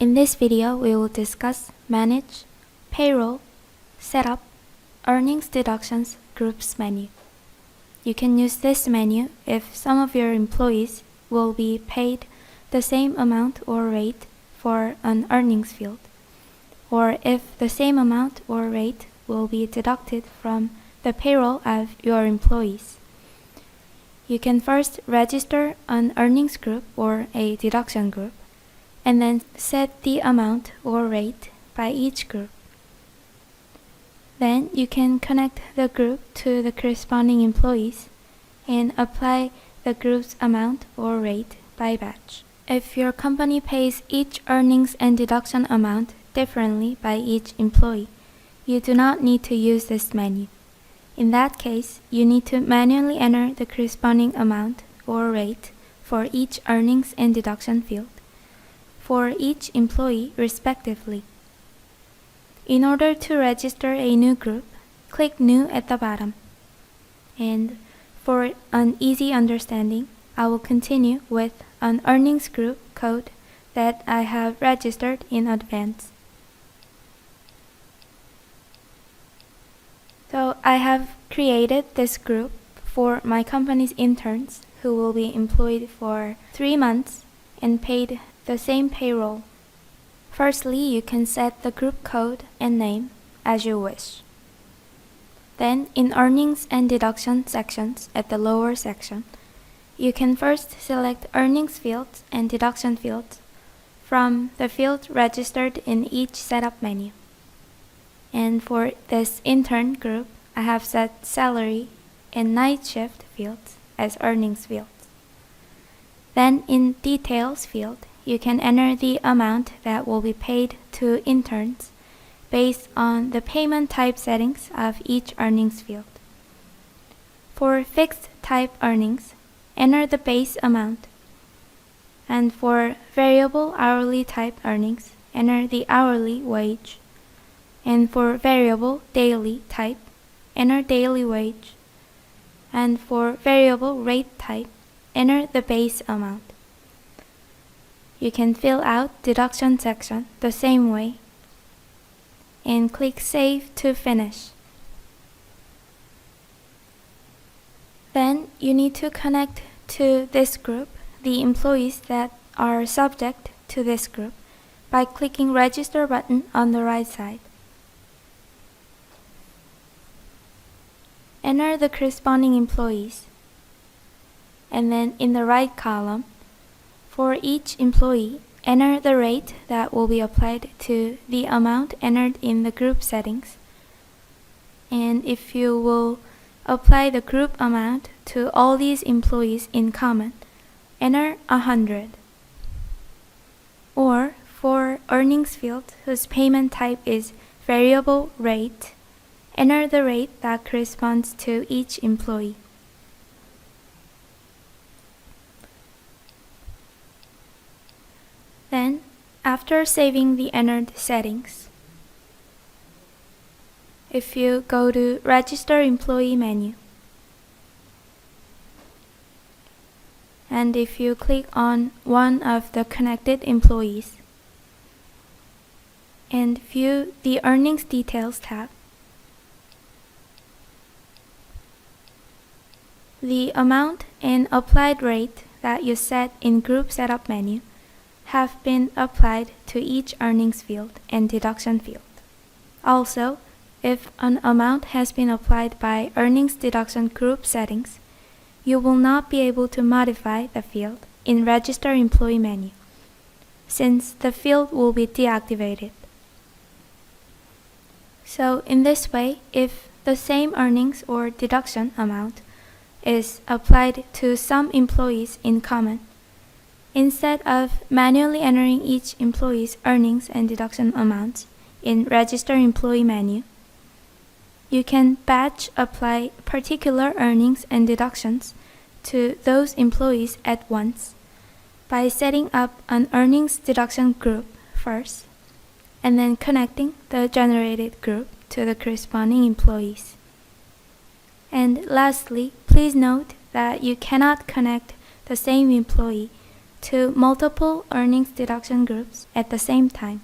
In this video, we will discuss Manage, Payroll, Setup, Earnings Deductions Groups menu. You can use this menu if some of your employees will be paid the same amount or rate for an earnings field, or if the same amount or rate will be deducted from the payroll of your employees. You can first register an earnings group or a deduction group, and then set the amount or rate by each group. Then you can connect the group to the corresponding employees and apply the group's amount or rate by batch. If your company pays each earnings and deduction amount differently by each employee, you do not need to use this menu. In that case, you need to manually enter the corresponding amount or rate for each earnings and deduction field for each employee respectively. In order to register a new group, click New at the bottom. And for an easy understanding, I will continue with an earnings group code that I have registered in advance. So I have created this group for my company's interns who will be employed for 3 months and paid the same payroll. Firstly, you can set the group code and name as you wish. Then, in Earnings and Deduction sections at the lower section, you can first select Earnings fields and Deduction fields from the field registered in each setup menu. And for this intern group, I have set Salary and Night Shift fields as Earnings fields. Then, in Details field, you can enter the amount that will be paid to interns based on the payment type settings of each earnings field. For fixed type earnings, enter the base amount. And for variable hourly type earnings, enter the hourly wage. And for variable daily type, enter daily wage. And for variable rate type, enter the base amount. You can fill out Deduction section the same way and click Save to finish. Then you need to connect to this group the employees that are subject to this group by clicking Register button on the right side. Enter the corresponding employees, and then in the right column, for each employee, enter the rate that will be applied to the amount entered in the group settings. And if you will apply the group amount to all these employees in common, enter 100. Or for earnings field whose payment type is variable rate, enter the rate that corresponds to each employee. Then, after saving the entered settings, if you go to Register Employee menu, and if you click on one of the connected employees, and view the Earnings Details tab, the amount and applied rate that you set in Group Setup menu have been applied to each earnings field and deduction field. Also, if an amount has been applied by earnings deduction group settings, you will not be able to modify the field in Register Employee menu, since the field will be deactivated. So in this way, if the same earnings or deduction amount is applied to some employees in common, instead of manually entering each employee's earnings and deduction amounts in Register Employee menu, you can batch apply particular earnings and deductions to those employees at once by setting up an earnings deduction group first, and then connecting the generated group to the corresponding employees. And lastly, please note that you cannot connect the same employee to multiple earnings deduction groups at the same time.